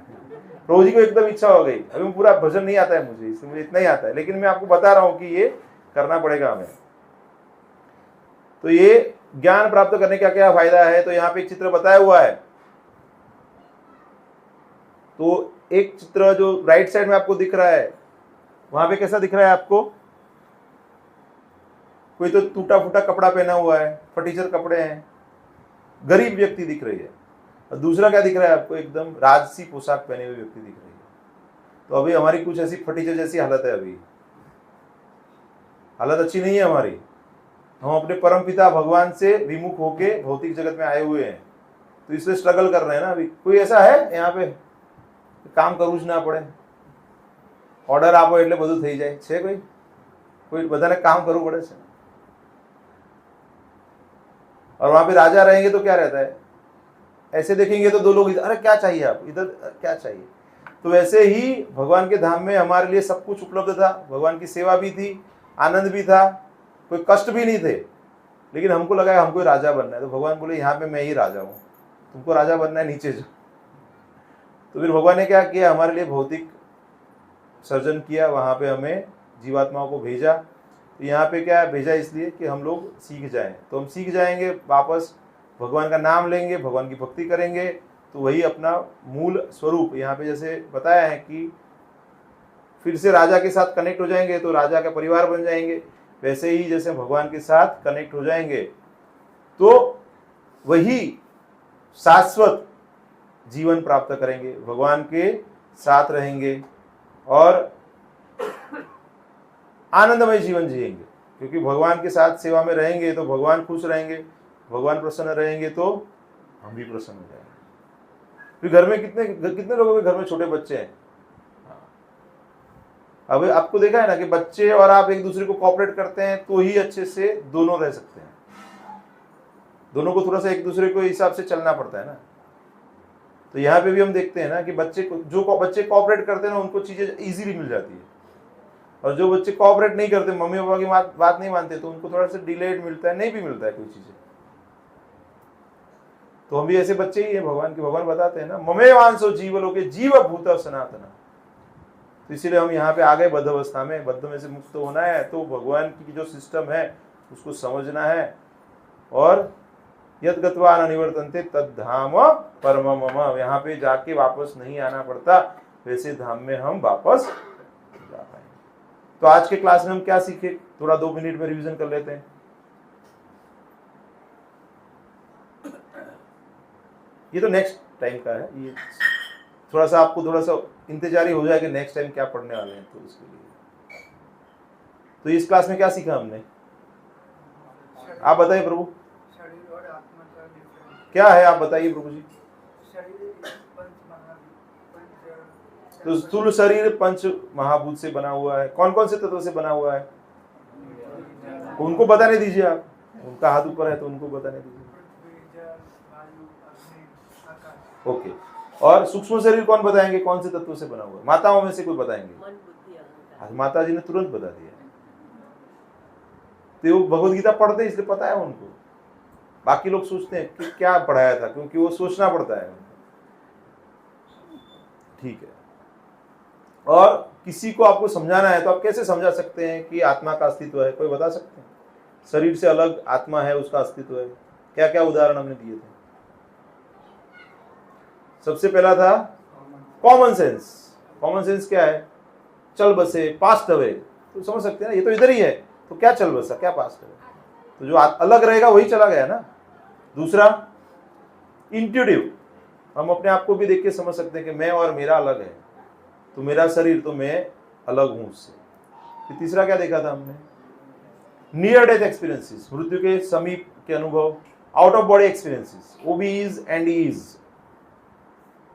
प्रभु जी को एकदम इच्छा हो गई, अभी पूरा भजन नहीं आता है मुझे, इसलिए मुझे इतना ही आता है, लेकिन मैं आपको बता रहा हूं कि ये करना पड़ेगा हमें। तो ये ज्ञान प्राप्त करने का क्या फायदा है? तो यहाँ पे एक चित्र बताया हुआ है। तो एक चित्र जो राइट साइड में आपको दिख रहा है, वहां पे कैसा दिख रहा है आपको? कोई तो टूटा फूटा कपड़ा पहना हुआ है, फटीचर कपड़े हैं, गरीब व्यक्ति दिख रही है। और दूसरा क्या दिख रहा है आपको? एकदम राजसी पोशाक पहने हुए व्यक्ति दिख रही है। तो अभी हमारी कुछ ऐसी फटीचर जैसी हालत है, अभी हालत अच्छी नहीं है हमारी। हम अपने परम पिता भगवान से विमुख होके भौतिक जगत में आए हुए हैं, तो इसलिए स्ट्रगल कर रहे हैं ना। अभी कोई ऐसा है यहाँ पे काम करू જ ના પડે, ઓર્ડર આપો એટલે બધું થઈ જાય છે? કોઈ બધાને કામ કરવું પડે છે। और वहां पे राजा रहेंगे तो क्या रहता है, ऐसे देखेंगे तो 2 लोग इधर, अरे क्या चाहिए आप, इधर क्या चाहिए। तो वैसे ही भगवान के धाम में हमारे लिए सब कुछ उपलब्ध था, भगवान की सेवा भी थी, आनंद भी था, कोई कष्ट भी नहीं थे। लेकिन हमको लगा हमको राजा बनना है, तो भगवान बोले यहाँ पे मैं ही राजा हूँ, तुमको राजा बनना है नीचे जाओ। तो फिर भगवान ने क्या किया, हमारे लिए भौतिक सर्जन किया, वहां पे हमें जीवात्माओं को भेजा। तो यहाँ पे क्या भेजा? इसलिए कि हम लोग सीख जाएं। तो हम सीख जाएंगे, वापस भगवान का नाम लेंगे, भगवान की भक्ति करेंगे, तो वही अपना मूल स्वरूप यहाँ पे जैसे बताया है कि फिर से राजा के साथ कनेक्ट हो जाएंगे, तो राजा का परिवार बन जाएंगे। वैसे ही जैसे भगवान के साथ कनेक्ट हो जाएंगे तो वही शाश्वत जीवन प्राप्त करेंगे, भगवान के साथ रहेंगे और आनंदमय जीवन जिएंगे। क्योंकि भगवान के साथ सेवा में रहेंगे तो भगवान खुश रहेंगे, भगवान प्रसन्न रहेंगे तो हम भी प्रसन्न हो जाएंगे। फिर घर में कितने लोगों के घर में छोटे बच्चे हैं? अब आपको देखा है ना कि बच्चे और आप एक दूसरे को कोऑपरेट करते हैं तो ही अच्छे से दोनों रह सकते हैं। दोनों को थोड़ा सा एक दूसरे को हिसाब से चलना पड़ता है ना। तो यहाँ पे भी हम देखते हैं ना कि जो बच्चे कोऑपरेट करते हैं ना उनको चीजें इजीली मिल जाती है, और जो बच्चे कोऑपरेट नहीं करते, मम्मी पापा की बात नहीं मानते, तो उनको थोड़ा सा डिलेड मिलता है, नहीं भी मिलता है कोई चीजें। तो हम भी ऐसे बच्चे ही हैं भगवान के। भगवान बताते हैं ना, ममे वांसो जीवलोके जीव भूत सनातना। तो इसीलिए हम यहाँ पे आ गए बद्ध अवस्था में। बद्ध में से मुक्त होना है तो भगवान की जो सिस्टम है उसको समझना है, और यद गत्वा न निवर्तन्ते तद धाम परमम मम, यहाँ पे जाके वापस नहीं आना पड़ता, वैसे धाम में हम वापस जा पाएंगे। तो आज के क्लास में हम क्या सीखे, थोड़ा 2 मिनट में रिवीजन कर लेते हैं। ये तो नेक्स्ट टाइम का है, ये थोड़ा सा आपको थोड़ा सा इंतजारी हो जाए कि नेक्स्ट टाइम क्या पढ़ने वाले हैं, तो उसके लिए। तो इस क्लास में क्या सीखा हमने, आप बताइए प्रभु, शरीर और आत्मा का डिफरेंस क्या है, आप बताइए प्रभु जी। शरीर तो स्थूल शरीर 5 महाभूत से बना हुआ है। कौन कौन से तत्व से बना हुआ है, उनको बताने दीजिए आप, उनका हाथ ऊपर है तो उनको बताने दीजिए। ओके, और सूक्ष्म शरीर कौन बताएंगे, कौन से तत्व से बना हुआ है, माताओं में से कोई बताएंगे। माता जी ने तुरंत बता दिया, तो वो भगवद गीता पढ़ते इसलिए पता है उनको। बाकी लोग सोचते हैं कि क्या पढ़ाया था, क्योंकि वो सोचना पड़ता है। ठीक है, और किसी को आपको समझाना है तो आप कैसे समझा सकते हैं कि आत्मा का अस्तित्व है, कोई बता सकते हैं, शरीर से अलग आत्मा है, उसका अस्तित्व है। क्या क्या उदाहरण हमने दिए थे। सबसे पहला था कॉमन सेंस। कॉमन सेंस क्या है, चल बसे, पास्ट अवे, तो समझ सकते हैं ना, ये तो इधर ही है, तो क्या चल बसा, क्या पास्ट अवे, तो जो अलग रहेगा वही चला गया ना। दूसरा इंट्यूटिव, हम अपने आप को भी देख के समझ सकते हैं कि मैं और मेरा अलग है, तो मेरा शरीर तो मैं अलग हूं उससे। फिर तीसरा क्या देखा था हमने, नियर डेथ एक्सपीरियंसेस, मृत्यु के समीप के अनुभव, out of body experiences, OBEs NDEs,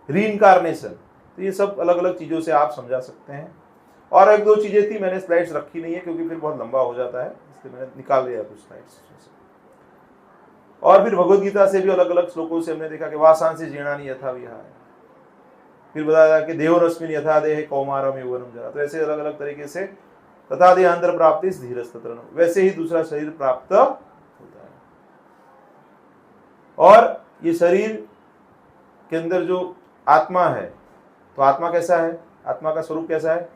reincarnation. तो ये सब अलग अलग चीजों से आप समझा सकते हैं। और 1-2 चीजें थी, मैंने स्लाइड्स रखी नहीं है क्योंकि फिर बहुत लंबा हो जाता है, इसलिए मैंने निकाल दिया कुछ स्लाइड्स। और फिर भगवद गीता से भी अलग अलग श्लोकों से हमने देखा कि वासांसि जीर्णानि यथा विहाय, फिर बताया कि देहोरस्मिन् यथा देहे कौमारम यौवनम जरा, तो ऐसे अलग अलग तरीके से तथा देहांतर प्राप्ति धीरस्तत्र, वैसे ही दूसरा शरीर प्राप्त होता है। और ये शरीर के अंदर जो आत्मा है, तो आत्मा कैसा है, आत्मा का स्वरूप कैसा है,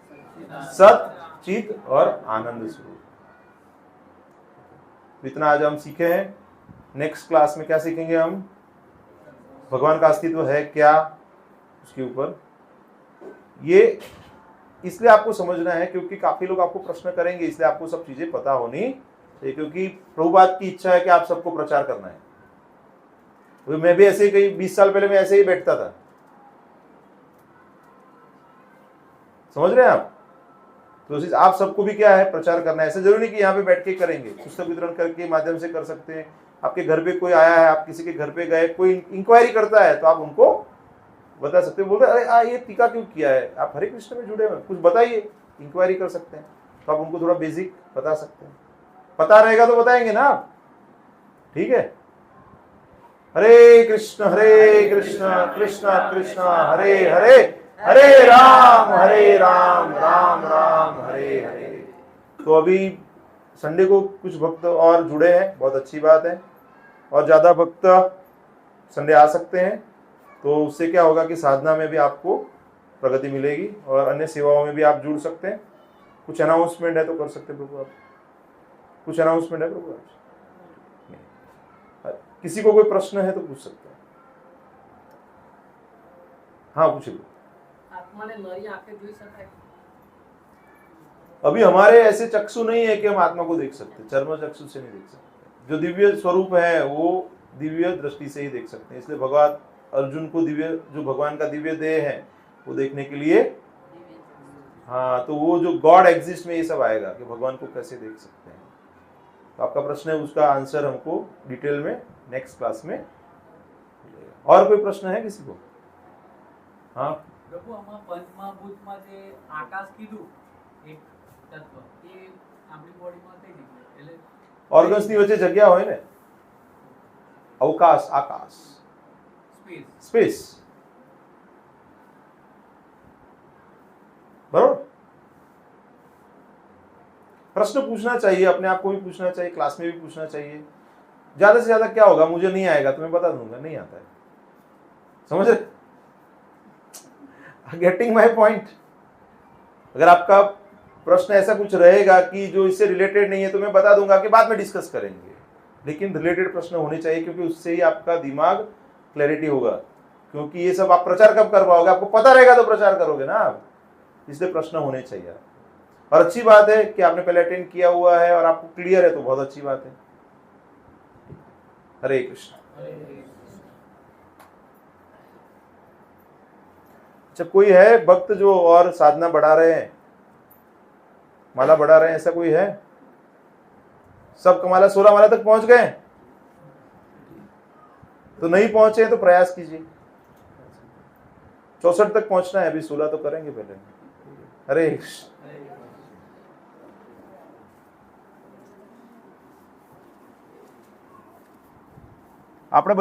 सत चित और आनंद स्वरूप। इतना आज हम सीखे हैं। नेक्स्ट क्लास में क्या सीखेंगे हम, भगवान का अस्तित्व है क्या, उसके ऊपर। ये इसलिए आपको समझना है क्योंकि काफी लोग आपको प्रश्न करेंगे, इसलिए आपको सब चीजें पता होनी चाहिए, क्योंकि प्रभुपाद की इच्छा है कि आप सबको प्रचार करना है। तो मैं भी ऐसे ही कई 20 साल पहले मैं ऐसे ही बैठता था, समझ रहे हैं आप। तो आप सबको भी क्या है, प्रचार करना है। ऐसा जरूरी नहीं कि यहाँ पे बैठ के करेंगे, पुस्तक वितरण करके माध्यम से कर सकते हैं। आपके घर पे कोई आया है, आप किसी के घर पे गए, कोई इंक्वायरी करता है तो आप उनको बता सकते हो। बोलते अरे ये टीका क्यों किया है, आप हरे कृष्ण में जुड़े हुए, कुछ बताइए, इंक्वायरी कर सकते हैं। तो आप उनको थोड़ा बेसिक बता सकते हैं, पता रहेगा तो बताएंगे ना आप, ठीक है। हरे कृष्ण कृष्ण कृष्ण हरे हरे, हरे राम राम राम हरे हरे। तो अभी संडे को कुछ भक्त और जुड़े हैं, बहुत अच्छी बात है, और ज्यादा भक्त संडे आ सकते हैं। तो उससे क्या होगा कि साधना में भी आपको प्रगति मिलेगी और अन्य सेवाओं में भी आप जुड़ सकते हैं। कुछ अनाउंसमेंट है तो कर सकते हैं प्रभु आप, कुछ अनाउंसमेंट है प्रभु आप, किसी को कोई प्रश्न है तो पूछ सकते हैं। हाँ पूछिए। अभी हमारे ऐसे चक्षु नहीं है कि हम आत्मा को देख सकते, चर्म चक्षु से नहीं देख सकते। जो दिव्य स्वरूप है वो दिव्य दृष्टि से ही देख सकते हैं। इसलिए भगवान अर्जुन को दिव्य, जो भगवान का दिव्य देह है वो देखने के लिए, हाँ, तो वो जो गॉड एग्जिस्ट में ये सब आएगा कि भगवान को कैसे देख सकते हैं। तो आपका प्रश्न है, उसका आंसर हमको डिटेल में नेक्स्ट क्लास में। और कोई प्रश्न है किसी को? हाँ प्रभु, आमा पंचमहाभूतમાં જે આકાશ કીધું એક તત્વ, એ આપણી બોડીમાં થઈ જાય, એટલે ઓર્ગન્સની વચ્ચે જગ્યા હોય ને, અવકાશ, આકાશ, સ્પેસ, સ્પેસ, बरोबर। प्रश्न पूछना चाहिए, अपने आप को भी पूछना चाहिए, क्लास में भी पूछना चाहिए। ज्यादा से ज्यादा क्या होगा, मुझे नहीं आएगा तो मैं बता दूंगा नहीं आता है, समझ रहे? Getting my point. अगर आपका प्रश्न ऐसा कुछ रहेगा कि जो इससे रिलेटेड नहीं है तो मैं बता दूंगा कि बाद में डिस्कस करेंगे, लेकिन रिलेटेड प्रश्न होने चाहिए, क्योंकि उससे ही आपका दिमाग क्लैरिटी होगा। क्योंकि ये सब आप प्रचार कब कर पाओगे, आपको पता रहेगा तो प्रचार करोगे ना आप, इसलिए प्रश्न होने चाहिए। और अच्छी बात है कि आपने पहले अटेंड किया हुआ है और आपको क्लियर है, तो बहुत अच्छी बात है। हरे कृष्ण। अच्छा, कोई है भक्त जो और साधना बढ़ा रहे हैं, माला बढ़ा रहे हैं, ऐसा कोई है? सब कमाला 16 माला तक पहुंच गए? तो नहीं पहुंचे तो प्रयास कीजिए, 64 तक पहुंचना है, अभी 16 तो करेंगे पहले। हरे कृष्ण। આપણે